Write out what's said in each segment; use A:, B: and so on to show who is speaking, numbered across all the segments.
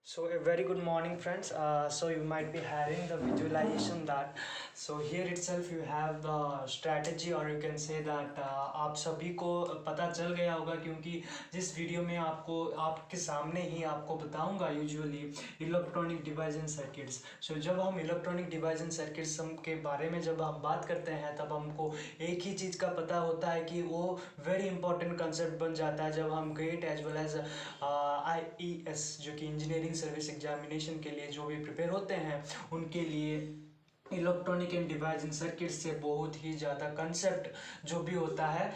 A: So a very good morning friends. So you might be having the visualization that so here itself you have the strategy or you can say that आप सभी को पता चल गया होगा क्योंकि जिस वीडियो में आपको आपके सामने ही आपको बताऊंगा usually electronic device and circuits. So जब हम इलेक्ट्रॉनिक डिवाइस एंड सर्किट्स के बारे में जब हम बात करते हैं तब हमको एक ही चीज़ का पता होता है कि वो वेरी इंपॉर्टेंट कंसेप्ट बन जाता है जब हम get as well as IES जो कि इंजीनियरिंग सर्विस एग्जामिनेशन के लिए जो भी प्रिपेयर होते हैं उनके लिए electronic and device and circuit से बहुत ही ज़्यादा कंसेप्ट जो भी होता है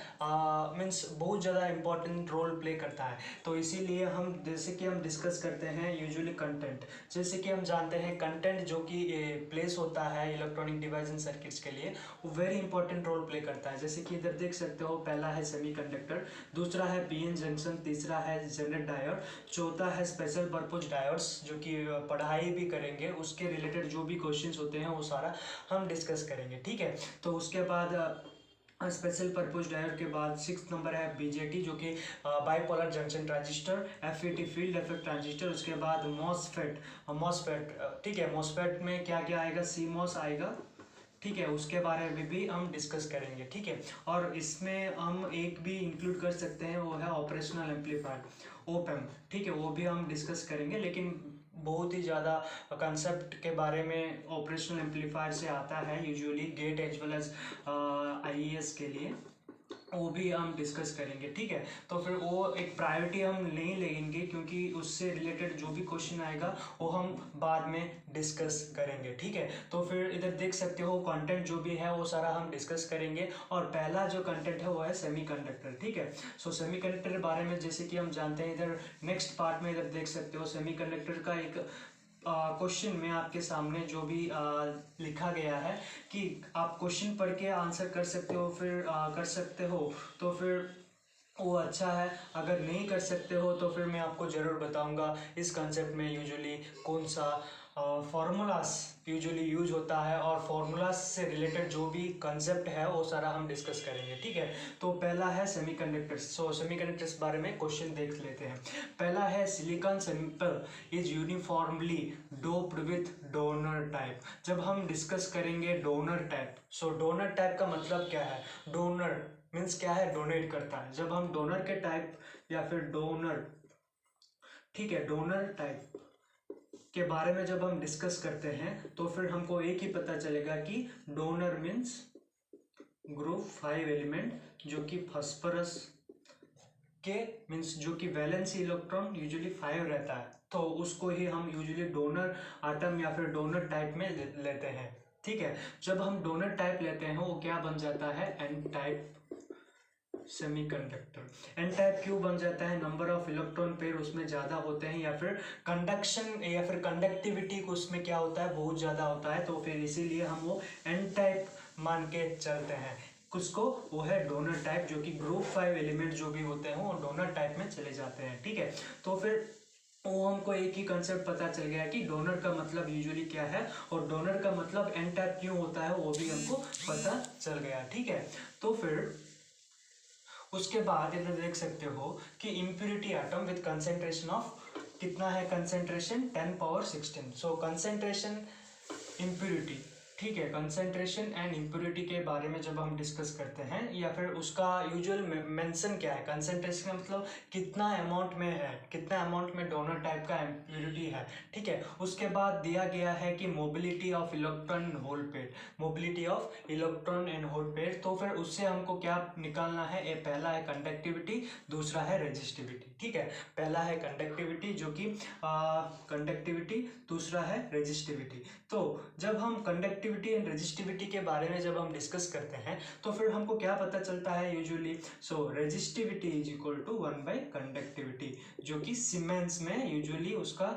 A: मीन्स बहुत ज़्यादा इंपॉर्टेंट रोल प्ले करता है। तो इसीलिए हम जैसे कि हम डिस्कस करते हैं यूजुअली कंटेंट, जैसे कि हम जानते हैं कंटेंट जो कि प्लेस होता है इलेक्ट्रॉनिक डिवाइस एंड सर्किट्स के लिए वो वेरी इंपॉर्टेंट रोल प्ले करता है। जैसे कि इधर देख सकते हो, पहला है सेमीकंडक्टर, दूसरा है पीएन जंक्शन, तीसरा है जेनरेट डायोड, चौथा है स्पेशल पर्पज डायोड्स जो कि पढ़ाई भी करेंगे उसके रिलेटेड जो भी क्वेश्चंस होते हैं वो सारा हम डिस्कस करेंगे। ठीक है, तो उसके बाद स्पेशल पर्पज डायोड के बाद 6 नंबर है बीजेटी जो कि bipolar junction transistor, FET field effect transistor. उसके बाद मॉसफेट ठीक है, मॉसफेट में क्या क्या आएगा, सीमॉस आएगा। ठीक है, उसके बारे में भी हम डिस्कस करेंगे। ठीक है, और इसमें हम एक भी इंक्लूड कर सकते हैं वो है ऑपरेशनल एम्पलीफायर ओप एम्प। ठीक है, वो भी हम डिस्कस करेंगे लेकिन बहुत ही ज़्यादा कंसेप्ट के बारे में ऑपरेशनल एम्पलीफायर से आता है usually gate as well as IES के लिए, वो भी हम डिस्कस करेंगे। ठीक है, तो फिर वो एक प्रायोरिटी हम नहीं लेंगे क्योंकि उससे रिलेटेड जो भी क्वेश्चन आएगा वो हम बाद में डिस्कस करेंगे। ठीक है, तो फिर इधर देख सकते हो कंटेंट जो भी है वो सारा हम डिस्कस करेंगे और पहला जो कंटेंट है वो है सेमीकंडक्टर। ठीक है, सो सेमीकंडक्टर के बारे में जैसे कि हम जानते हैं, इधर नेक्स्ट पार्ट में इधर देख सकते हो सेमीकंडक्टर का एक क्वेश्चन में आपके सामने जो भी लिखा गया है कि आप क्वेश्चन पढ़ के आंसर कर सकते हो, फिर कर सकते हो तो फिर वो अच्छा है। अगर नहीं कर सकते हो तो फिर मैं आपको ज़रूर बताऊंगा इस कंसेप्ट में यूजुअली कौन सा फार्मूलास यूजुअली यूज होता है और फार्मूलास से रिलेटेड जो भी कंसेप्ट है वो सारा हम डिस्कस करेंगे। ठीक है, तो पहला है सेमीकंडक्टर्स। सो सेमीकंडक्टर्स बारे में क्वेश्चन देख लेते हैं। पहला है silicon sample is uniformly doped with donor type. जब हम डिस्कस करेंगे डोनर टाइप, सो डोनर टाइप का मतलब क्या है, डोनर मीन्स क्या है, डोनेट करता है। जब हम डोनर के टाइप या फिर डोनर, ठीक है, डोनर टाइप के बारे में जब हम डिस्कस करते हैं तो फिर हमको एक ही पता चलेगा कि डोनर मीन्स ग्रुप 5 एलिमेंट जो कि फास्फोरस के मीन्स जो कि वैलेंसी इलेक्ट्रॉन यूजुअली 5 रहता है, तो उसको ही हम यूजुअली डोनर आटम या फिर डोनर टाइप में लेते हैं। ठीक है, जब हम डोनर टाइप लेते हैं वो क्या बन जाता है, N type semiconductor. N type क्यों बन जाता है, नंबर ऑफ इलेक्ट्रॉन पेयर उसमें ज़्यादा होते हैं या फिर कंडक्शन या फिर कंडक्टिविटी को उसमें क्या होता है, बहुत ज़्यादा होता है, तो फिर इसीलिए हम वो एन टाइप मान के चलते हैं। उसको वो है डोनर टाइप जो कि ग्रुप 5 एलिमेंट जो भी होते हैं वो डोनर टाइप में चले जाते हैं। ठीक है, तो फिर वो हमको एक ही कंसेप्ट पता चल गया कि डोनर का मतलब यूजुअली क्या है और डोनर का मतलब एन टाइप क्यों होता है वो भी हमको पता चल गया। ठीक है, तो फिर उसके बाद इधर देख सकते हो कि impurity atom with concentration of कितना है, कंसेंट्रेशन 10⁻16। सो कंसेंट्रेशन इम्प्यूरिटी, ठीक है, कंसेंट्रेशन एंड इम्प्यूरिटी के बारे में जब हम डिस्कस करते हैं या फिर उसका यूजुअल मेंशन क्या है, कंसेंट्रेशन का मतलब कितना अमाउंट में है, कितना अमाउंट में डोनर टाइप का इम्प्यूरिटी है। ठीक है, उसके बाद दिया गया है कि mobility of electron and hole pair, mobility of electron and hole pair. तो फिर उससे हमको क्या निकालना है, ये पहला है कंडक्टिविटी, दूसरा है रेजिस्टिविटी। ठीक है, पहला है कंडक्टिविटी जो कि कंडक्टिविटी, दूसरा है रेजिस्टिविटी। तो जब हम कंडक्टिविटी एंड रेजिस्टिविटी के बारे में जब हम डिस्कस करते हैं तो फिर हमको क्या पता चलता है usually, so resistivity is equal to 1/कंडक्टिविटी जो कि सीमेंस में यूजुअली उसका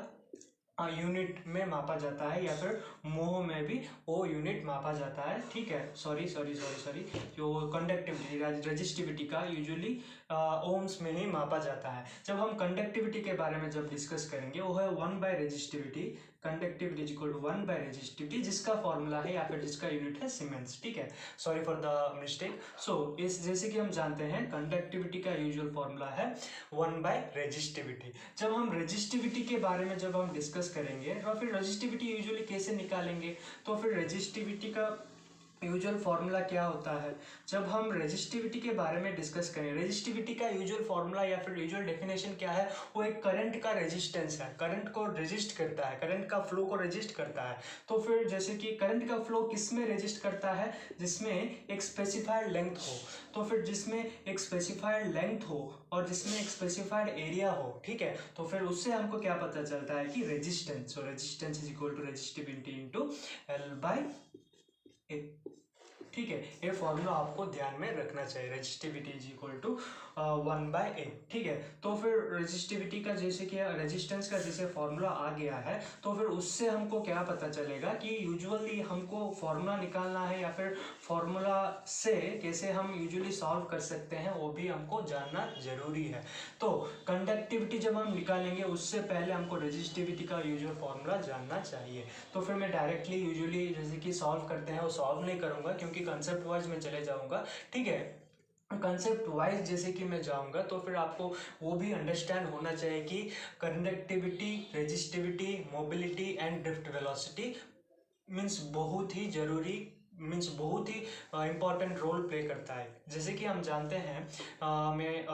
A: यूनिट में मापा जाता है या फिर मोह में भी वो यूनिट मापा जाता है। ठीक है, सॉरी जो कंडक्टिविटी रेजिस्टिविटी का यूजुअली ओम्स में ही मापा जाता है। जब हम कंडक्टिविटी के बारे में जब डिस्कस करेंगे वो है 1/रेजिस्टिविटी conductivity is equal to 1 by resistivity, जिसका फॉर्मूला है या फिर जिसका यूनिट है सीमेंस, ठीक है, sorry for the mistake. So इस जैसे कि हम जानते हैं कंडक्टिविटी का यूजुअल फॉर्मूला है 1 बाय रेजिस्टिविटी। जब हम रेजिस्टिविटी के बारे में जब हम डिस्कस करेंगे तो फिर रेजिस्टिविटी यूजुअली कैसे निकालेंगे, तो फिर रेजिस्टिविटी का यूजुअल फॉर्मूला क्या होता है। जब हम रेजिस्टिविटी के बारे में डिस्कस करें, रेजिस्टिविटी का यूजुअल फॉर्मूला या फिर यूजुअल डेफिनेशन क्या है, वो एक करंट का रेजिस्टेंस है, करंट को रेजिस्ट करता है, करंट का फ्लो को रेजिस्ट करता है। तो फिर जैसे कि करंट का फ्लो किस में रेजिस्ट करता है, जिसमें एक स्पेसिफाइड लेंथ हो, तो फिर जिसमें एक स्पेसिफाइड लेंथ हो और जिसमें एक स्पेसिफाइड एरिया हो, ठीक है, तो फिर उससे हमको क्या पता चलता है कि resistance, so resistance is equal to resistivity into L by A, ठीक है। ये फॉर्मूला आपको ध्यान में रखना चाहिए, resistivity is equal to 1 by A, ठीक है। तो फिर रेजिस्टिविटी का जैसे कि रेजिस्टेंस का जैसे फॉर्मूला आ गया है, तो फिर उससे हमको क्या पता चलेगा कि यूजुअली हमको फॉर्मूला निकालना है या फिर फॉर्मूला से कैसे हम यूजुअली सॉल्व कर सकते हैं वो भी हमको जानना जरूरी है। तो कंडक्टिविटी जब हम निकालेंगे उससे पहले हमको रेजिस्टिविटी का यूजुअल फॉर्मूला जानना चाहिए। तो फिर मैं डायरेक्टली यूजुअली जैसे कि सॉल्व करते हैं वो सॉल्व नहीं करूँगा, क्योंकि कंसेप्ट वाइज में चले जाऊँगा, ठीक है। कंसेप्ट वाइज जैसे कि मैं जाऊंगा तो फिर आपको वो भी अंडरस्टैंड होना चाहिए कि conductivity, resistivity, mobility and drift velocity means बहुत ही जरूरी, मीन्स बहुत ही इम्पॉर्टेंट रोल प्ले करता है। जैसे कि हम जानते हैं मैं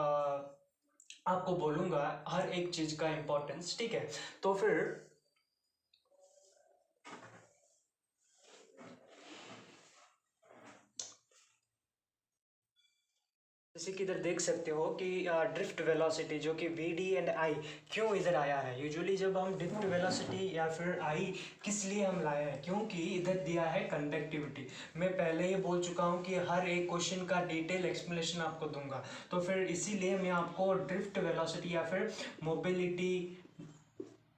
A: आपको बोलूँगा हर एक चीज़ का इम्पोर्टेंस, ठीक है। तो फिर जैसे कि इधर देख सकते हो कि ड्रिफ्ट वेलोसिटी जो कि वी डी एंड आई क्यों इधर आया है। यूजुअली जब हम ड्रिफ्ट वेलोसिटी या फिर आई किस लिए हम लाए हैं, क्योंकि इधर दिया है कंडक्टिविटी। मैं पहले ही बोल चुका हूँ कि हर एक क्वेश्चन का डिटेल एक्सप्लेनेशन आपको दूंगा, तो फिर इसीलिए मैं आपको ड्रिफ्ट वेलोसिटी या फिर मोबिलिटी,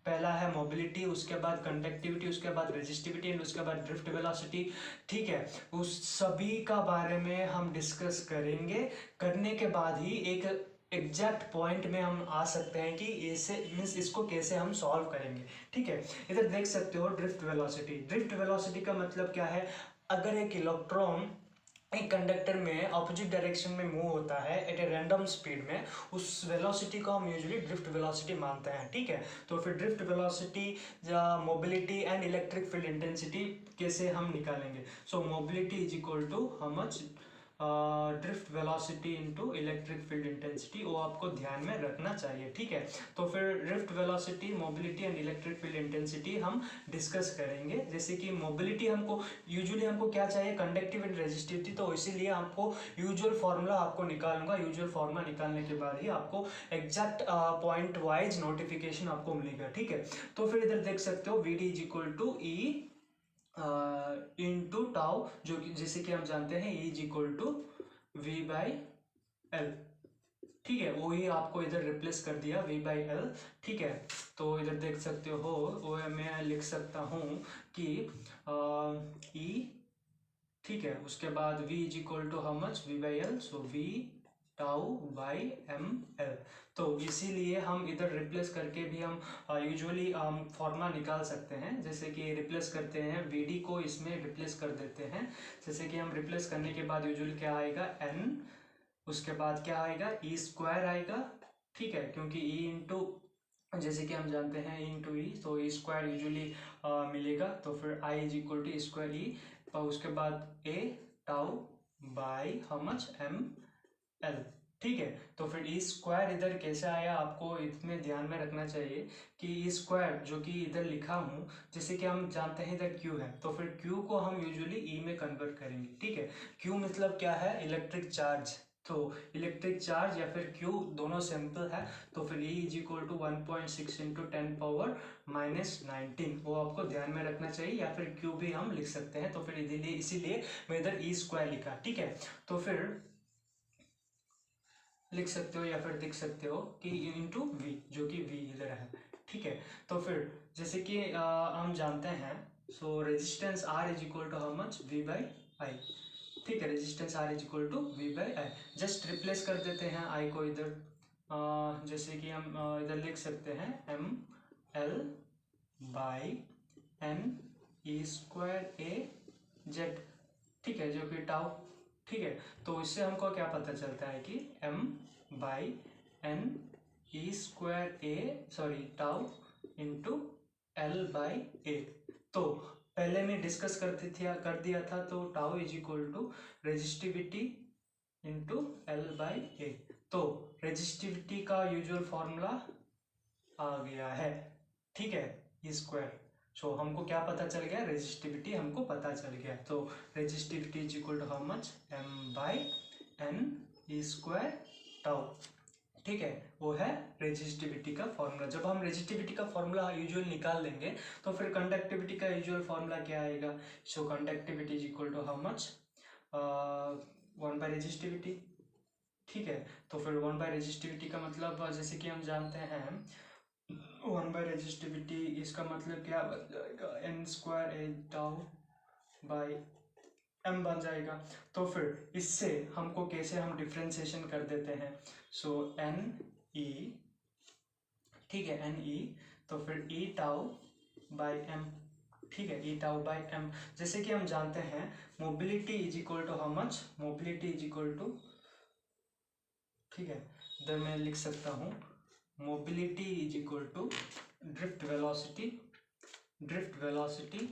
A: पहला है मोबिलिटी, उसके बाद कंडक्टिविटी, उसके बाद रेजिस्टिविटी एंड उसके बाद ड्रिफ्ट वेलोसिटी, ठीक है, उस सभी का बारे में हम डिस्कस करेंगे। करने के बाद ही एक एग्जैक्ट पॉइंट में हम आ सकते हैं कि ऐसे मीन्स इसको कैसे हम सॉल्व करेंगे, ठीक है। इधर देख सकते हो ड्रिफ्ट वेलोसिटी, ड्रिफ्ट वेलोसिटी का मतलब क्या है, अगर एक इलेक्ट्रॉन एक कंडक्टर में ऑपोजिट डायरेक्शन में मूव होता है एट ए रैंडम स्पीड में, उस वेलोसिटी को हम यूजुअली ड्रिफ्ट वेलोसिटी मानते हैं, ठीक है। तो फिर drift velocity, mobility and electric field intensity कैसे हम निकालेंगे। So mobility is equal to how much drift velocity into electric field intensity, वो आपको ध्यान में रखना चाहिए, ठीक है। तो फिर drift velocity, mobility and electric field intensity हम डिस्कस करेंगे। जैसे कि मोबिलिटी हमको यूजुअली हमको क्या चाहिए, कंडक्टिव एंड रेजिस्टिविटी, तो इसीलिए आपको यूजुअल फॉर्मूला आपको निकालूंगा। यूजुअल फॉर्मूला निकालने के बाद ही आपको एग्जैक्ट पॉइंट वाइज नोटिफिकेशन आपको मिलेगा, ठीक है। तो फिर इधर देख सकते हो V D is equal to E into tau, जो कि जैसे कि हम जानते हैं E is equal to V by L, ठीक है, वही आपको इधर रिप्लेस कर दिया v बाई एल, ठीक है। तो इधर देख सकते हो वो मैं लिख सकता हूँ कि ई, ठीक है, उसके बाद v is equal to how much v by L, so v tau by M L. तो इसीलिए हम इधर रिप्लेस करके भी हम यूजुअली फॉर्मूला निकाल सकते हैं। जैसे कि रिप्लेस करते हैं वी डी को, इसमें रिप्लेस कर देते हैं। जैसे कि हम रिप्लेस करने के बाद यूजुअली क्या आएगा n, उसके बाद क्या आएगा ई स्क्वायर आएगा, ठीक है, क्योंकि ई इंटू जैसे कि हम जानते हैं ई इंटू ई, तो ई स्क्वायर यूजुअली मिलेगा। तो फिर I is equal to square E, और उसके बाद A tau by how much M L, ठीक है। तो फिर ई स्क्वायर इधर कैसे आया, आपको इसमें ध्यान में रखना चाहिए कि ई स्क्वायर जो कि इधर लिखा हूँ, जैसे कि हम जानते हैं इधर क्यू है, तो फिर क्यू को हम यूजुअली ई में कन्वर्ट करेंगे, ठीक है। क्यू मतलब क्या है, इलेक्ट्रिक चार्ज, तो इलेक्ट्रिक चार्ज या फिर क्यू दोनों सिंपल है। तो फिर E is equal to 1.6 into 10 power minus 19, वो आपको ध्यान में रखना चाहिए, या फिर क्यू भी हम लिख सकते हैं। तो फिर इसीलिए मैं इधर ई स्क्वायर लिखा, ठीक है। तो फिर लिख सकते हो या फिर देख सकते हो कि इंटू वी, जो कि वी इधर है, ठीक है। तो फिर जैसे कि हम जानते हैं, so resistance R is equal to how much V by I, ठीक है, resistance R is equal to V by I. Just replace कर देते हैं आई को इधर, जैसे कि हम इधर लिख सकते हैं M L by N E square A Z, ठीक है, जो कि टाउ, ठीक है। तो इससे हमको क्या पता चलता है कि m by N E square A sorry tau into L by A. तो पहले मैं डिस्कस कर दिया था, तो tau is equal to resistivity into L by A. तो रेजिस्टिविटी का यूजुअल फॉर्मूला आ गया है, ठीक है, ई स्क्वायर। सो हमको क्या पता चल गया, रेजिस्टिविटी हमको पता चल गया। तो resistivity is equal to how much, M by N E square tau, ठीक है, वो है रेजिस्टिविटी का फॉर्मूला। जब हम रेजिस्टिविटी का फॉर्मूला यूजुअल निकाल लेंगे तो फिर कंडक्टिविटी का यूजुअल फॉर्मूला क्या आएगा। So conductivity is equal to how much, 1 by resistivity, ठीक है। तो फिर 1 बाय रेजिस्टिविटी का मतलब जैसे कि हम जानते हैं 1 बाय रेजिस्टिविटी, इसका मतलब क्या बन जाएगा, N square A tau by M बन जाएगा। तो फिर इससे हमको कैसे हम डिफ्रेंसिएशन कर देते हैं। सो एन ई, ठीक है, एन ई, तो फिर ई टाउ बाई एम, ठीक है, ई टाउ बाई एम। जैसे कि हम जानते हैं mobility is equal to how much, mobility is equal to, ठीक है, इधर मैं लिख सकता हूँ mobility is equal to drift velocity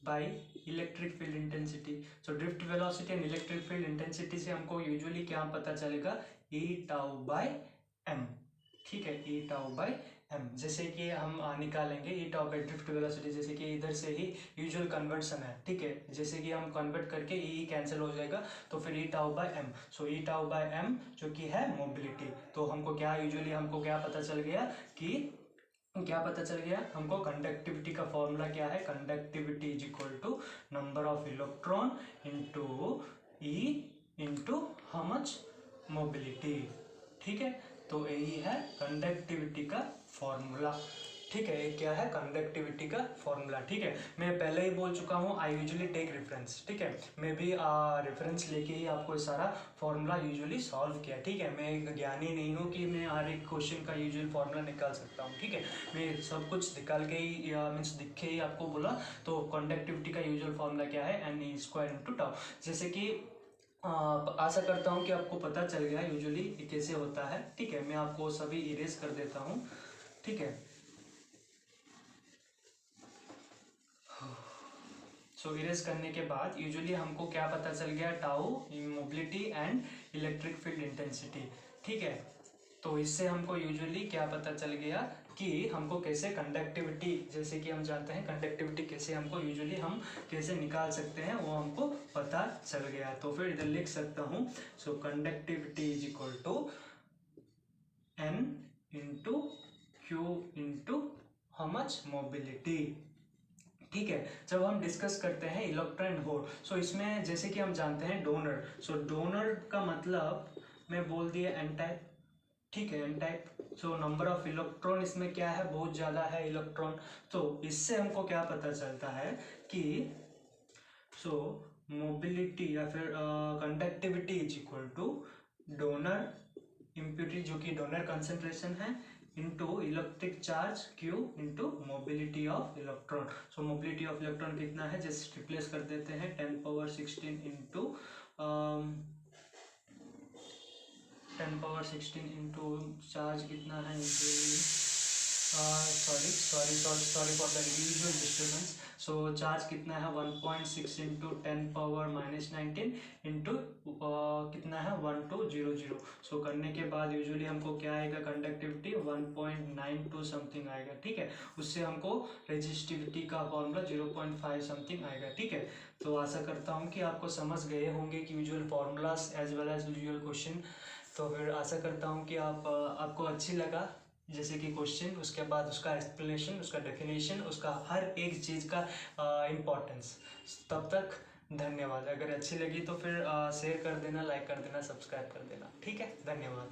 A: by electric field intensity. So drift velocity and electric field intensity से हमको यूजुअली क्या पता चलेगा, ई टाउ बाई एम, ठीक है, ई टाउ बाई एम। जैसे कि हम निकालेंगे ई टाउ बाई ड्रिफ्ट वेलोसिटी, जैसे कि इधर से ही यूजुअल कन्वर्सन है, ठीक है, जैसे कि हम कन्वर्ट करके ई कैंसिल हो जाएगा, तो फिर E tau by M. So E tau by M जो कि है मोबिलिटी। तो हमको क्या यूजुअली हमको क्या पता चल गया कि हमको कंडक्टिविटी का फॉर्मूला क्या है, conductivity is equal to number of electron into E into how much, mobility, ठीक है। तो यही है कंडक्टिविटी का फॉर्मूला, ठीक है, ये क्या है, कंडक्टिविटी का फॉर्मूला, ठीक है। मैं पहले ही बोल चुका हूँ, आई यूजुअली टेक रेफरेंस, ठीक है, मैं भी रेफरेंस लेके ही आपको सारा फॉर्मूला यूजुअली सॉल्व किया, ठीक है। मैं एक ज्ञानी नहीं हूँ कि मैं हर एक क्वेश्चन का यूजुअल फॉर्मूला निकाल सकता हूँ, ठीक है। मैं सब कुछ निकाल के ही मीन्स दिख के ही आपको बोला। तो कंडक्टिविटी का यूजुअल फॉर्मूला क्या है, N E square into tau. जैसे कि आशा करता हूँ कि आपको पता चल गया यूजुअली कैसे होता है, ठीक है। मैं आपको सभी इरेज कर देता हूँ, ठीक है। सो इरेज करने के बाद यूजुअली हमको क्या पता चल गया, tau mobility and electric field intensity, ठीक है। तो इससे हमको यूजुअली क्या पता चल गया कि हमको कैसे कंडक्टिविटी, जैसे कि हम जानते हैं कंडक्टिविटी कैसे हमको यूजुअली हम कैसे निकाल सकते हैं, वो हमको पता चल गया। तो फिर इधर लिख सकता हूँ, so conductivity is equal to N into Q into how much, mobility, ठीक है। जब हम डिस्कस करते हैं इलेक्ट्रॉन एंड होल, सो इसमें जैसे कि हम जानते हैं डोनर, सो डोनर का मतलब मैं बोल दिया एन टाइप, ठीक है, N type. So number of electron इसमें क्या है, बहुत ज़्यादा है इलेक्ट्रॉन। तो इससे हमको क्या पता चलता है कि सो मोबिलिटी या फिर conductivity is equal two donor impurity, जो कि डोनर कंसेंट्रेशन है, into electric charge Q into mobility of electron. So mobility of electron कितना है, जैसे रिप्लेस कर देते हैं 10⁻16 इंटू 10⁻16 इंटू चार्ज कितना है, sorry for the usual disturbance. So charge कितना है 1.6 इंटू 10⁻−19 इंटू कितना है 1200। सो करने के बाद यूजुअली हमको क्या आएगा, कंडक्टिविटी 1.92 समथिंग आएगा, ठीक है। उससे हमको रेजिस्टिविटी का फॉर्मूला 0.5 समथिंग आएगा, ठीक है। तो आशा करता हूँ कि आपको समझ गए होंगे कि usual formulas as well as usual question. तो फिर आशा करता हूँ कि आपको अच्छी लगा जैसे कि क्वेश्चन, उसके बाद उसका एक्सप्लेनेशन, उसका डेफिनेशन, उसका हर एक चीज़ का इम्पोर्टेंस। तब तक धन्यवाद। अगर अच्छी लगी तो फिर शेयर कर देना, लाइक कर देना, सब्सक्राइब कर देना, ठीक है। धन्यवाद।